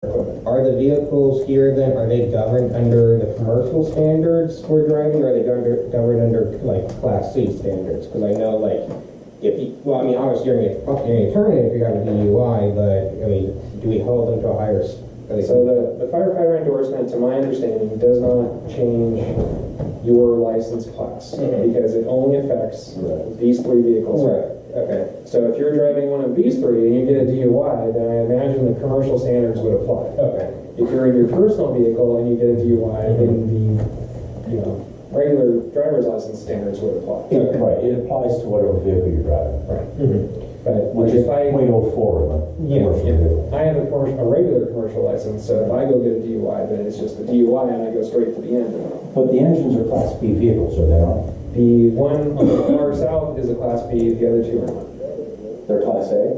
Are the vehicles here then, are they governed under the commercial standards for driving, or are they governed under like Class C standards? Because I know like, if you, well, I mean, obviously you're going to turn it if you have a DUI, but I mean, do we hold them to a higher? So the firefighter endorsement, to my understanding, does not change your license class because it only affects these three vehicles. Right. Okay. So if you're driving one of these three and you get a DUI, then I imagine the commercial standards would apply. Okay. If you're in your personal vehicle and you get a DUI, then the regular driver's license standards would apply. Right. It applies to whatever vehicle you're driving. Right. But Which is 0.04 of a commercial vehicle. I have a regular commercial license, so if I go get a DUI, then it's just a DUI and I go straight to the end. But the engines are Class B vehicles, are they not? The one on the far south is a Class B, the other two are not. They're Class A?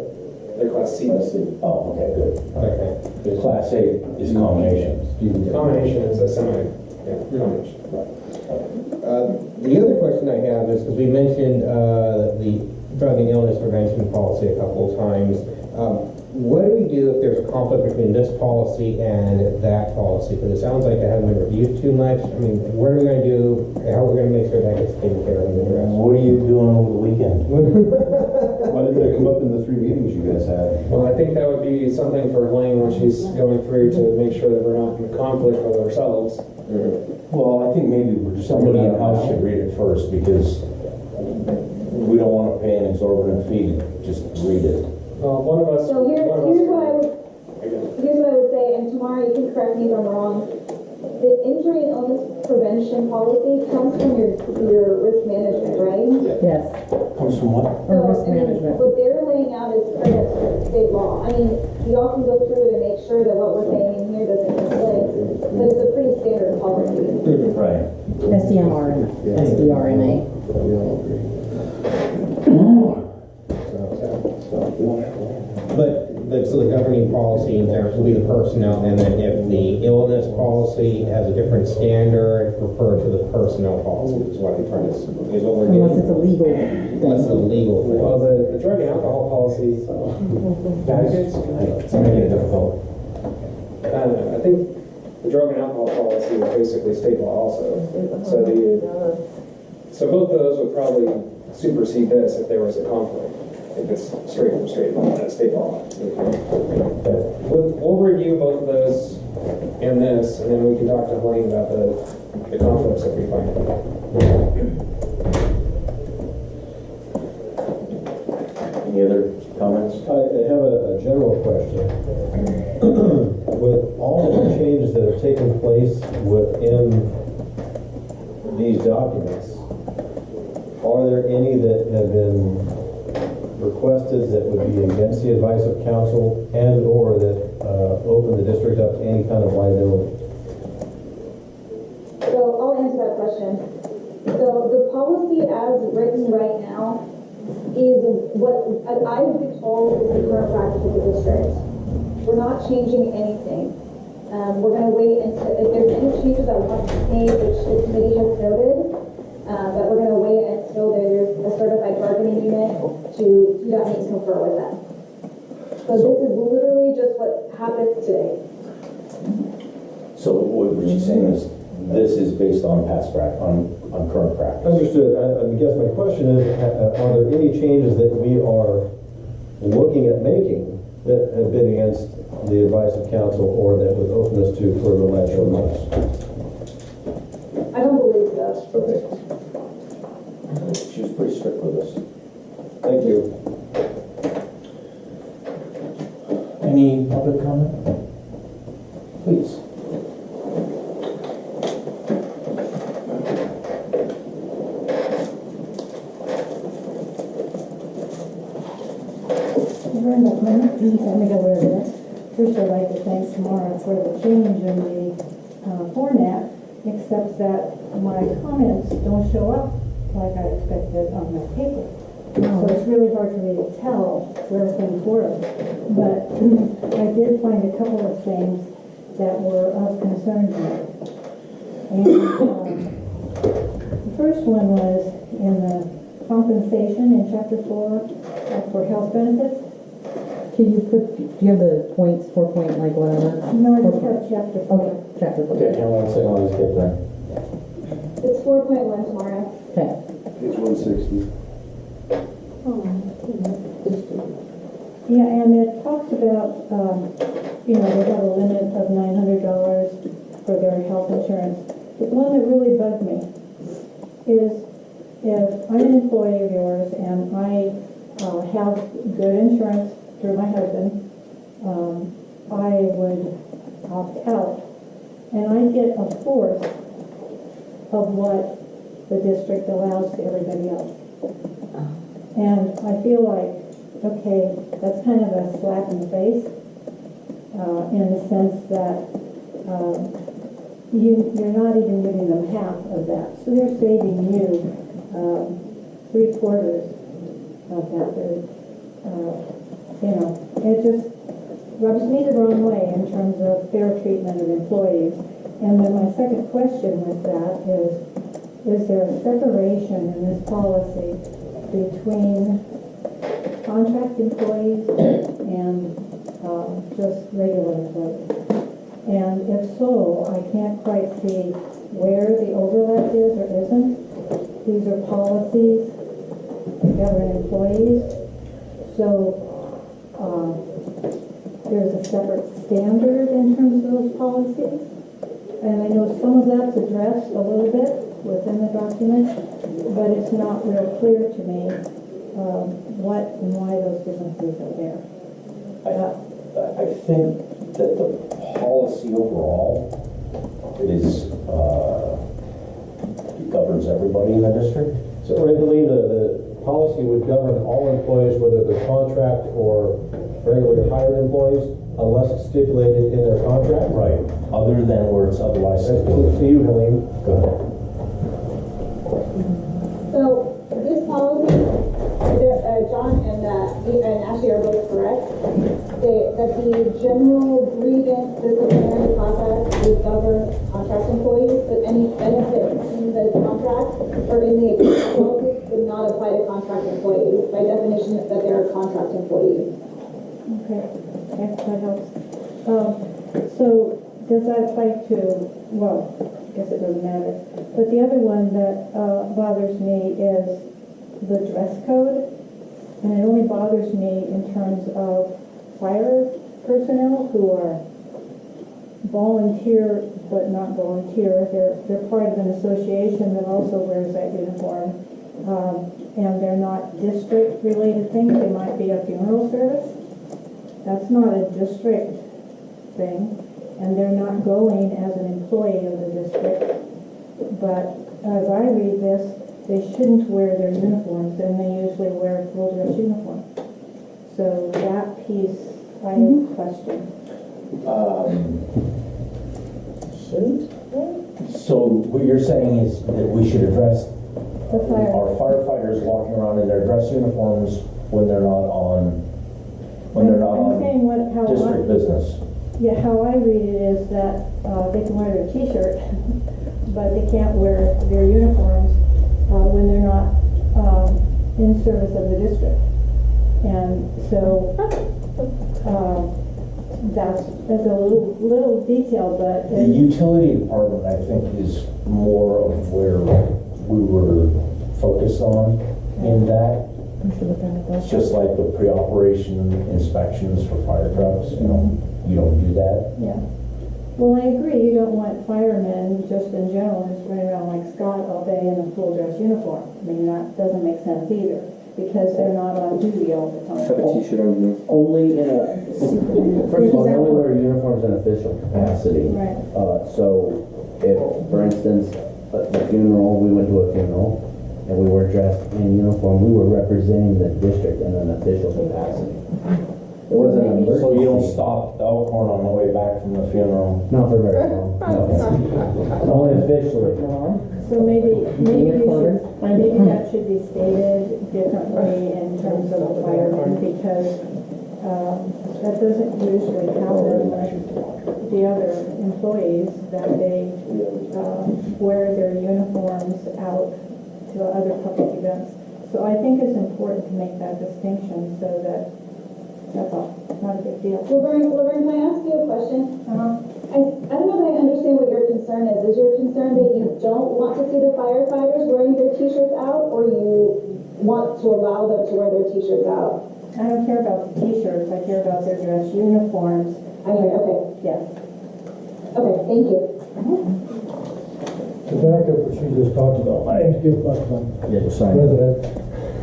They're Class C. Class C. Oh, okay, good. Okay. The Class A is combination. Combination is a combination. The other question I have is, because we mentioned the drug and illness prevention policy a couple of times. What do we do if there's a conflict between this policy and that policy? Because it sounds like it hasn't been reviewed too much. I mean, what are we going to do? How are we going to make sure that gets taken care of in the rest? What are you doing over the weekend? Why did that come up in the 3 meetings you guys had? Well, I think that would be something for Helene when she's going through to make sure that we're not in conflict with ourselves. Well, I think maybe somebody in-house should read it first because we don't want to pay an exorbitant fee to just read it. One of us. So here's what I would say, and tomorrow you can correct me if I'm wrong. The injury and illness prevention policy comes from your risk management, right? Yes. Comes from what? Or risk management. What they're laying out is state law. I mean, y'all can go through it and make sure that what we're saying in here doesn't conflict, but it's a pretty standard policy. Right. SDMR and SDRMA. But so the governing policy in there will be the personnel, and then if the illness policy has a different standard, refer to the personnel policy. Is what I'm trying to is what we're Unless it's getting. a legal. Unless it's a legal thing. Well, the drug and alcohol policy. It's making it difficult. I don't know. I think the drug and alcohol policy is basically state law also. So both those would probably supersede this if there was a conflict. If it's straight from state law, state law. We'll review both of those and this, and then we can talk to Helene about the conflicts that we find. Any other comments? I have a general question. With all of the changes that have taken place within these documents, are there any that have been requested that would be against the advice of counsel and or that open the district up to any kind of liability? So I'll answer that question. So the policy as written right now is what I would be told is the current practice of the district. We're not changing anything. We're going to wait until, if there's any changes that want to be made, which the committee has noted, but we're going to wait until there's a certified bargaining unit to do that meet and confer with them. So this is literally just what happens today. So what she's saying is this is based on past practice, on current practice. Understood. I guess my question is, are there any changes that we are looking at making that have been against the advice of counsel or that would open us to further liability? I don't believe so. Okay. She was pretty strict with us. Thank you. Any public comment? Please. First, I'd like to thank Samara for the change in the format, except that my comments don't show up like I expected on my paper. So it's really hard for me to tell where things were. But I did find a couple of things that were of concern to me. And the first one was in the compensation in Chapter 4 for health benefits. Can you put, do you have the points, 4 point, like whatever? No, I just have chapter Okay, 4. chapter 4. Okay, hang on a second, I'll just get there. It's 4.1 tomorrow. Okay. Page 160. Yeah, and it talks about, they have a limit of $900 for their health insurance. But the one that really bugged me is if I'm an employee of yours and I have good insurance through my husband, I would opt out. And I get a fourth of what the district allows to everybody else. And I feel like, okay, that's kind of a slap in the face, in the sense that you're not even giving them half of that. So they're saving you 3/4 of that. It just rubs me the wrong way in terms of fair treatment of employees. And then my second question with that is there a separation in this policy between contract employees and just regular employees? And if so, I can't quite see where the overlap is or isn't. These are policies that govern employees. So there's a separate standard in terms of those policies. And I know some of that's addressed a little bit within the document, but it's not real clear to me what and why those differences are there. I think that the policy overall is, governs everybody in the district. So I believe the policy would govern all employees, whether they're contract or regularly hired employees, unless it's stipulated in their contract. Right. Other than where it's otherwise That's stipulated. to you, Helene. Go ahead. So this policy, John and Ashley are both correct, that the general grievance disciplinary process would govern contract employees, but any benefits in the contract or in the policy would not apply to contract employees by definition that they're contract employees. Okay, that helps. So does that apply to, well, I guess it doesn't matter. But the other one that bothers me is the dress code. And it only bothers me in terms of fire personnel who are volunteer but not volunteer. They're part of an association that also wears that uniform. And they're not district-related things. They might be a funeral service. That's not a district thing, and they're not going as an employee of the district. But as I read this, they shouldn't wear their uniforms, and they usually wear a full dress uniform. So that piece I question. So what you're saying is that we should address The fire. our firefighters walking around in their dress uniforms when they're not on I'm saying how district business. Yeah, how I read it is that they can wear their T-shirt, but they can't wear their uniforms when they're not in service of the district. And so that's a little detail, but The utility department, I think, is more of where we were focused on in that. It's just like the pre-operation inspections for fire trucks, you don't do that. yeah. Well, I agree. You don't want firemen just in general just running around like Scott all day in a full dress uniform. I mean, that doesn't make sense either because they're not on duty all the time. Have a t-shirt on you. Only in a, first of all, they only wear uniforms in official capacity. Right. So if, for instance, the funeral, we went to a funeral and we were dressed in uniform, we were representing the district in an official capacity. It wasn't an emergency. So you don't stop the Elkhorn on the way back from the funeral? Not for very long, no. Only officially. So maybe that should be stated differently in terms of the firemen because that doesn't usually happen with the other employees, that they wear their uniforms out to other public events. So I think it's important to make that distinction so that That's all, not a big deal. Laverne, can I ask you a question? I don't know that I understand what your concern is. Is your concern that you don't want to see the firefighters wearing their t-shirts out, or you want to allow them to wear their t-shirts out? I don't care about the t-shirts, I care about their dress uniforms. Okay. Yes. Okay, thank you. To back up what she just talked about, my name's Skip Buckman, Yeah, sign. resident.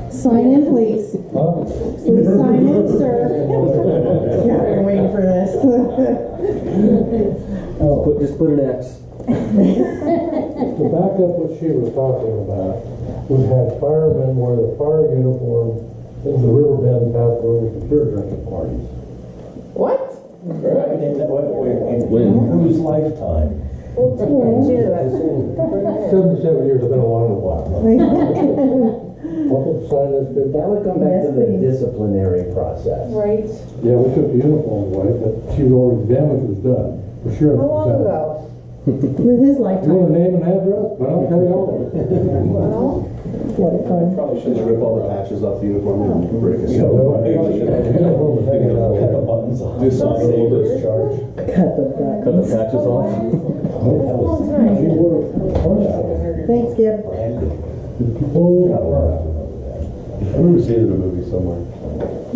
Sign in, please. Huh? Please sign in, sir. Yeah, I've been waiting for this. Just put an X. To back up what she was talking about, we've had firemen wear the fire uniform in the Riverbend bathrooms to beer drinking parties. What? When? Whose lifetime? 77 years have been a long while. What sign is good? That would come back to the disciplinary process. Right. Yeah, we took the uniform away, but she was already, damage was done. For sure. How long ago? With his You want a lifetime. name and address? Well, I'll tell you all. Well, Probably should rip all the patches off the uniform and break it. Uniform was hanging out Cut the there. buttons off. Do something a little bit. Charge. cut the crap. Cut the patches off. She wore a punch out. Thanks, Skip. I remember seeing it in a movie somewhere.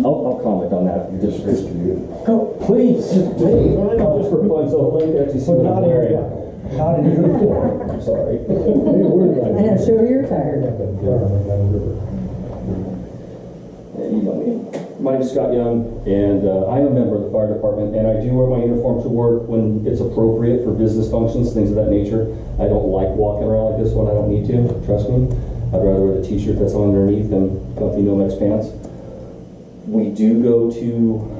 I'll comment on that. Just Go, please. just for fun, so Lynn can actually see what I'm wearing. Not in uniform. I'm sorry. I know, show her you're tired. You know me. My name's Scott Young, and I am a member of the fire department, and I do wear my uniform to work when it's appropriate for business functions, things of that nature. I don't like walking around like this when I don't need to, trust me. I'd rather wear the t-shirt that's underneath than comfy Nomex pants. We do go to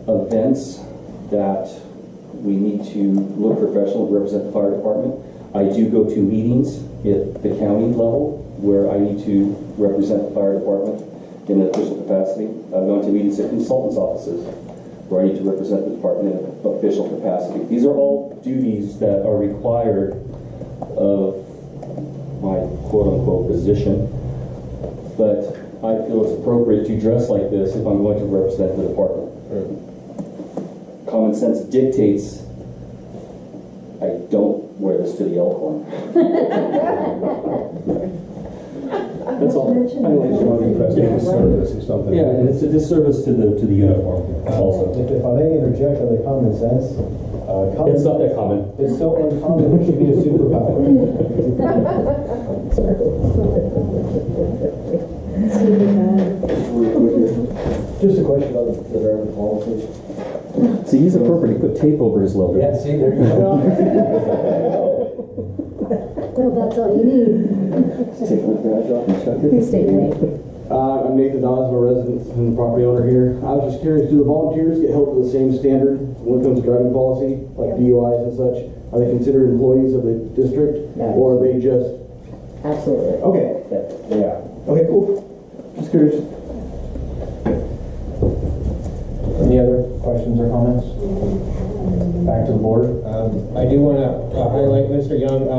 events that we need to look professional and represent the fire department. I do go to meetings at the county level where I need to represent the fire department in an official capacity. I've gone to meetings at consultants' offices where I need to represent the department in an official capacity. These are all duties that are required of my quote-unquote position, but I feel it's appropriate to dress like this if I'm going to represent the department. Common sense dictates I don't wear this to the Elkhorn. That's all. I just want to be present in service or something. Yeah, and it's a disservice to the uniform also. If I may interject on the common sense, It's not that common. it's so uncommon, it should be a superpower. Just a question about the driver policy. See, he's appropriate. He put tape over his logo. Yeah, see, there you go. Well, that's all you need. Take my badge off and check it. Please state your name. I'm Nathan Dawes, I'm a resident and property owner here. I was just curious, do the volunteers get held to the same standard when it comes to driving policy, like DUIs and such? Are they considered employees of the district, or are they just? Absolutely. Okay, Yeah. okay, cool. Just curious. Any other questions or comments? Back to the board. I do want to highlight, Mr. Young,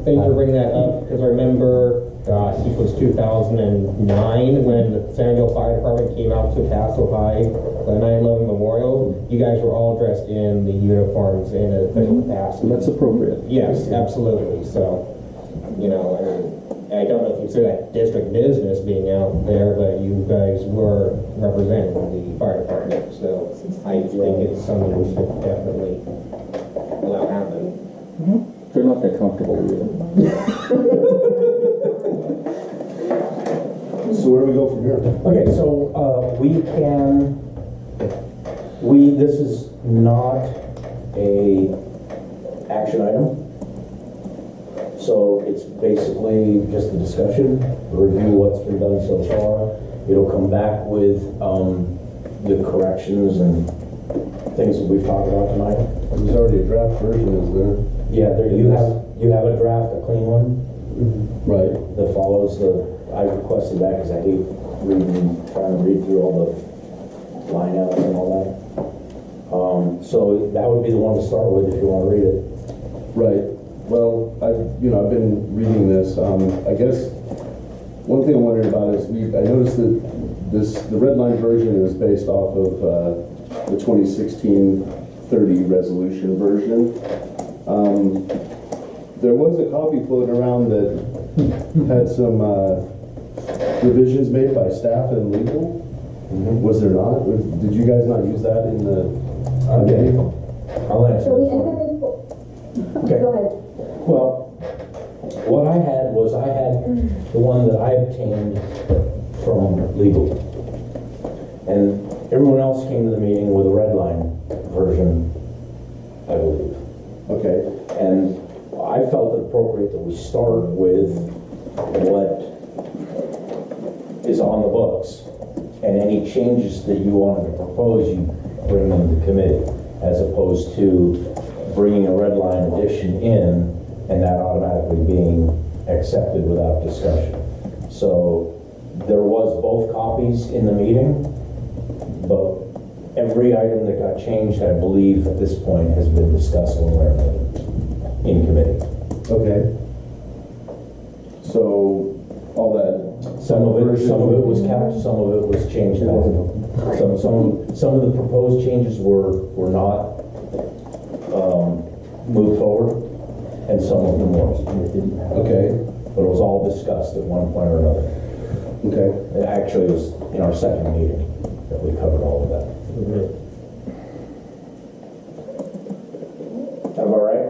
thank you for bringing that up, because I remember, gosh, it was 2009 when the San Diego Fire Department came out to Paso High, the 9/11 Memorial. You guys were all dressed in the uniforms in an official capacity. That's appropriate. Yes, absolutely. So, you know, I don't know if you consider that district business being out there, but you guys were representing the fire department. So I think it's something we should definitely allow happen. They're not that comfortable with it. So where do we go from here? Okay, so this is not a action item. So it's basically just a discussion, review what's been done so far. It'll come back with the corrections and things that we've talked about tonight. There's already a draft version, is there? Yeah, there you have a draft, a clean one Right. that follows I requested that because I hate trying to read through all the line outs and all that. So that would be the one to start with if you want to read it. Right. Well, I've been reading this. I guess one thing I'm wondering about is I noticed that the red line version is based off of the 2016-30 resolution version. There was a copy floating around that had some revisions made by staff and legal. Was there not? Did you guys not use that in the committee? I'll answer So we this one. ended Okay. go ahead. Well, what I had was the one that I obtained from legal. And everyone else came to the meeting with a red line version, I believe. Okay. And I felt it appropriate that we start with what is on the books. And any changes that you wanted to propose, you bring them to committee, as opposed to bringing a red line addition in and that automatically being accepted without discussion. So there was both copies in the meeting, but every item that got changed, I believe at this point, has been discussed one way or another in committee. Okay. So all that. Some of it was kept, some of it was changed back. Some of the proposed changes were not moved forward, and some of them were. Okay. But it was all discussed at one point or another. Okay. It actually was in our second meeting that we covered all of that. Am I right?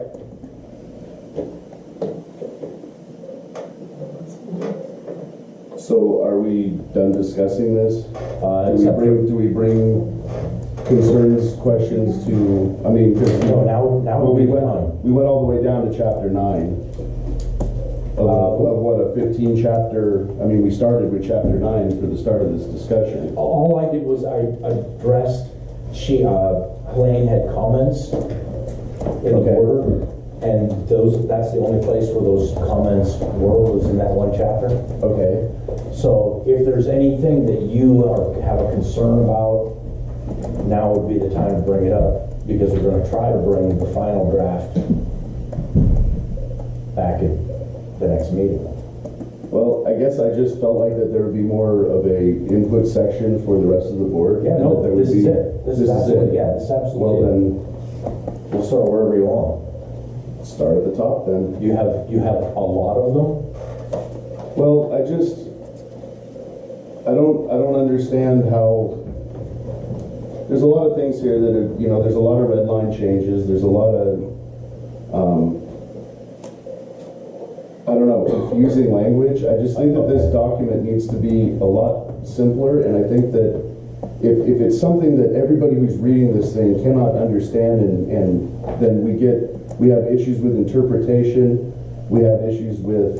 So are we done discussing this? Do we bring concerns, questions to, I mean, No, now we we've went done. all the way down to chapter 9 of what a 15 chapter, I mean, we started with chapter 9 for the start of this discussion. All I did was I addressed, Helene had comments in Okay. order, and that's the only place where those comments was in that one chapter. Okay. So if there's anything that you have a concern about, now would be the time to bring it up, because we're going to try to bring the final draft back at the next meeting. Well, I guess I just felt like that there would be more of a input section for the rest of the board. Yeah, no, That there would this is it. This is absolutely, yeah, this is absolutely Well, it. then, We'll start wherever you want. start at the top then. You have a lot of them. Well, I don't understand how, there's a lot of things here that are, there's a lot of red line changes, there's a lot of, I don't know, confusing language. I just think that this document needs to be a lot simpler, and I think that if it's something that everybody who's reading this thing cannot understand, and then we have issues with interpretation, we have issues with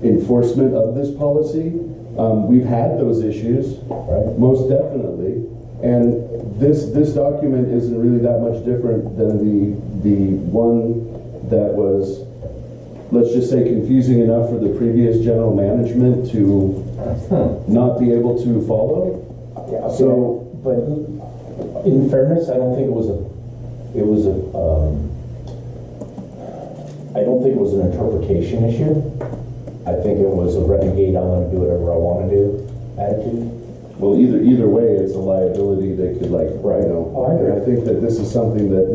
enforcement of this policy. We've had those issues, right? Most definitely. And this document isn't really that much different than the one that was, let's just say, confusing enough for the previous general management to not be able to follow. Yeah, okay. So, but in fairness, I don't think it was I don't think it was an interpretation issue. I think it was a renegade, I'm going to do whatever I want to do attitude. well, either way, it's a liability that could, I think that this is something that,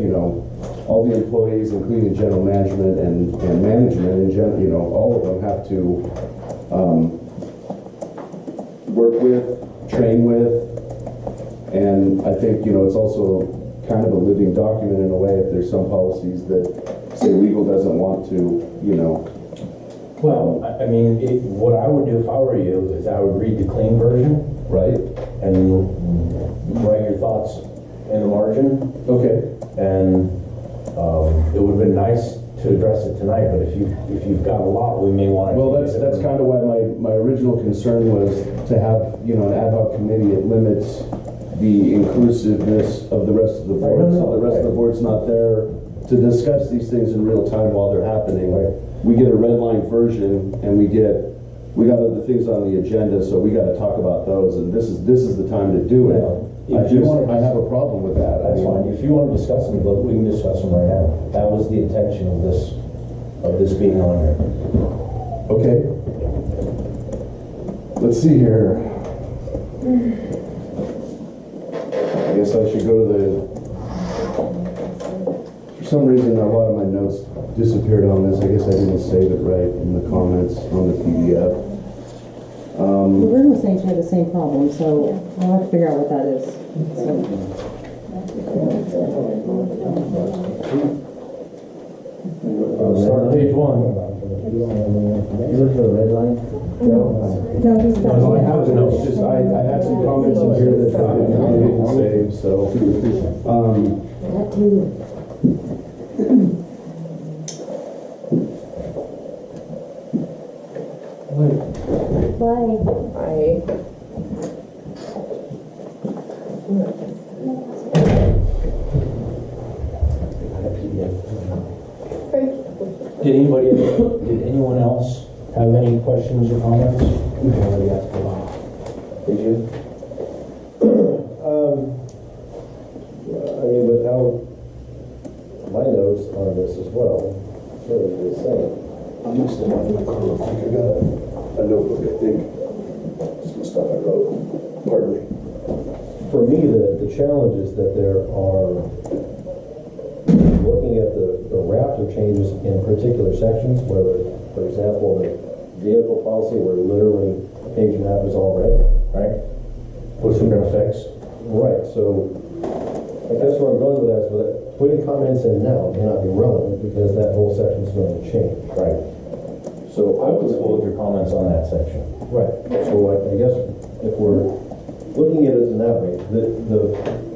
all the employees, including general management and management in general, all of them have to work with, train with, and I think, it's also kind of a living document in a way if there's some policies that say legal doesn't want to, Well, I mean, what I would do if I were you is I would read the clean version. Right. And write your thoughts in the margin. Okay. And it would have been nice to address it tonight, but if you've got a lot, we may want to. Well, that's kind of why my original concern was to have, an ad hoc committee. It limits the inclusiveness of the rest of the board. So the rest of the board's not there to discuss these things in real time while they're happening. Right. We get a red line version, and we got other things on the agenda, so we got to talk about those. And this is the time to do it. Yeah. I have a problem with that. That's fine. If you want to discuss them, we can discuss them right now. That was the intention of this being on here. Okay. Let's see here. I guess I should go to for some reason, a lot of my notes disappeared on this. I guess I didn't save it right in the comments on the PDF. Laverne was saying she had the same problem, so we'll have to figure out what that is. Start on page 1. You look for the red line? No, he's got No, I have no, it's just, I had some comments in here that I didn't save, so. Did anyone else have any questions or comments? Already asked about. Did you? I mean, without my notes on this as well, really the same. I'm gonna step out in the car real quick. I got a notebook, I think. Some stuff I wrote. Pardon me. For me, the challenge is that there are, looking at the raft of changes in particular sections, where, for example, the vehicle policy, where literally the page and a half is all red, right? Which we're gonna fix. Right, so I guess where I'm going with that is that putting comments in now may not be relevant because that whole section is going to change. Right. So I would hold your comments on that section. Right, so I guess if we're looking at it in that way, the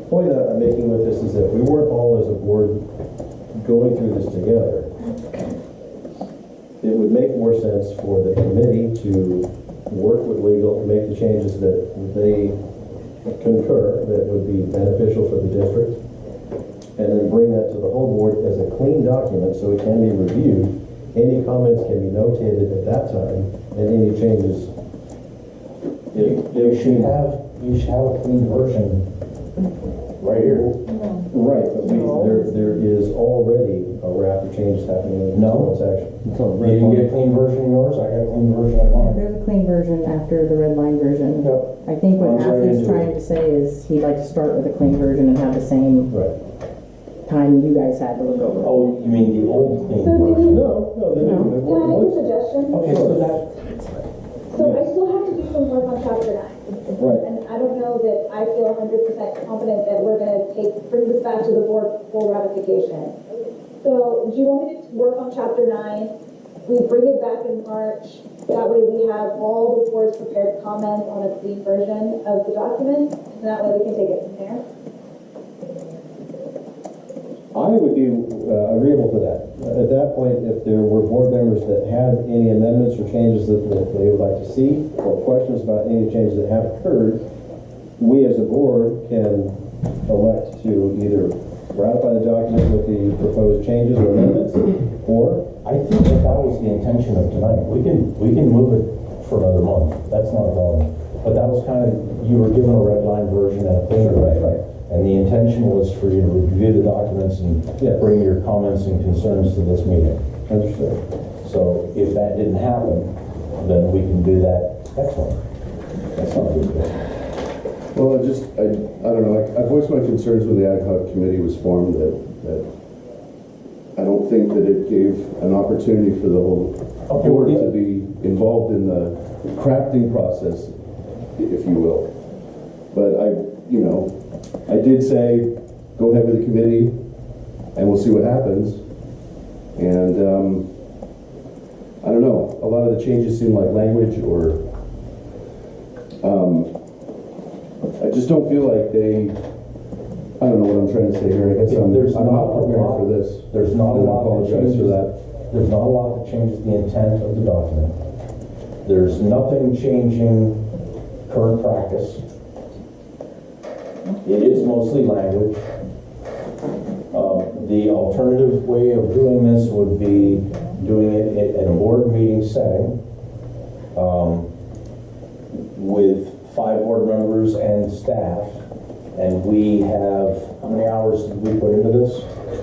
point that I'm making with this is that we weren't all as a board going through this together. It would make more sense for the committee to work with legal to make the changes that they concur that would be beneficial for the district, and then bring that to the whole board as a clean document so it can be reviewed. Any comments can be notated at that time, and any changes. You should have a clean version right here. Right, but there is already a raft of changes happening in No. this section. You didn't get a clean version of yours, I got a clean version of mine. There's a clean version after the red line version. Yep. I think what Mine's right Ashley's into trying it. to say is he'd like to start with a clean version and have the same Right. time you guys had to look over. Oh, you mean the old clean So do version? we, No, the new. can I make a suggestion? Okay, so that, So I still have to do some work on chapter 9. Right. And I don't know that I feel 100% confident that we're gonna bring this back to the board for full ratification. So do you want me to work on chapter 9? We bring it back in March. That way we have all the board's prepared comments on a clean version of the document. And that way we can take it from there. I would be agreeable to that. At that point, if there were board members that had any amendments or changes that they would like to see, or questions about any changes that have occurred, we as a board can elect to either ratify the document with the proposed changes or amendments, or I think that was the intention of tonight. We can move it for another month, that's not a problem. But that was kind of, you were given a red line version and a clean version. Right. And the intention was for you to review the documents and Yes. bring your comments and concerns to this meeting. understood. So if that didn't happen, then we can do that next one. That's not a big deal. Well, I don't know, I voiced my concerns when the ad hoc committee was formed that I don't think that it gave an opportunity for the whole Okay, board well, to be involved in the crafting process, if you will. But I did say, go ahead with the committee and we'll see what happens. And I don't know, a lot of the changes seem like language or I just don't feel like I don't know what I'm trying to say here. I guess I'm not prepared for this. There's not a And I lot that apologize for changes, that. there's not a lot that changes the intent of the document. There's nothing changing current practice. It is mostly language. The alternative way of doing this would be doing it in a board meeting setting with 5 board members and staff. And we have, how many hours did we put into this?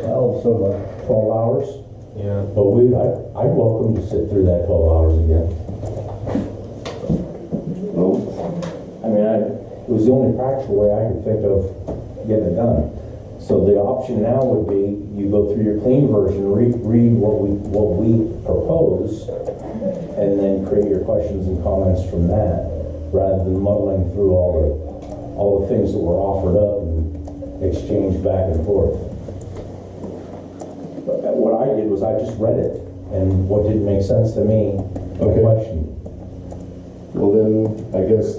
Well, so about 12 hours. Yeah. But I'd welcome to sit through that 12 hours again. Well, I mean, It was the only practical way I could think of getting it done. So the option now would be, you go through your clean version, read what we propose, and then create your questions and comments from that, rather than muddling through all the things that were offered up and exchanged back and forth. But what I did was I just read it, and what didn't make sense to me, I Okay. questioned. Well, then, I guess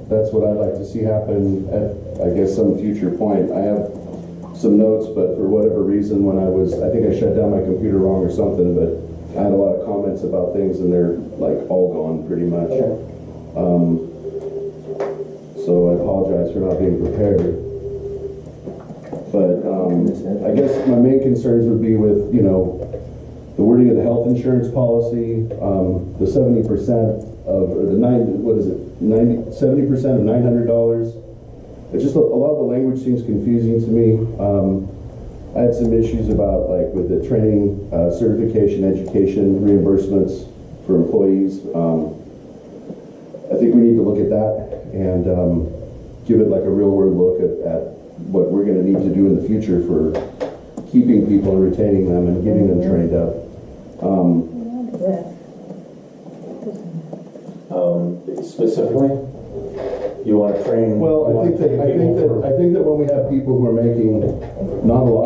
that's what I'd like to see happen at, I guess, some future point. I have some notes, but for whatever reason, I think I shut down my computer wrong or something, but I had a lot of comments about things and they're like all gone pretty much. So I apologize for not being prepared. But I guess my main concerns would be with, the wording of the health insurance policy, the 70% or the 70% of $900. It's just a lot of the language seems confusing to me. I had some issues about with the training, certification, education, reimbursements for employees. I think we need to look at that and give it a real world look at what we're going to need to do in the future for keeping people and retaining them and getting them trained up. Specifically, you want to train? Well, I think that when we have people who are making not a lot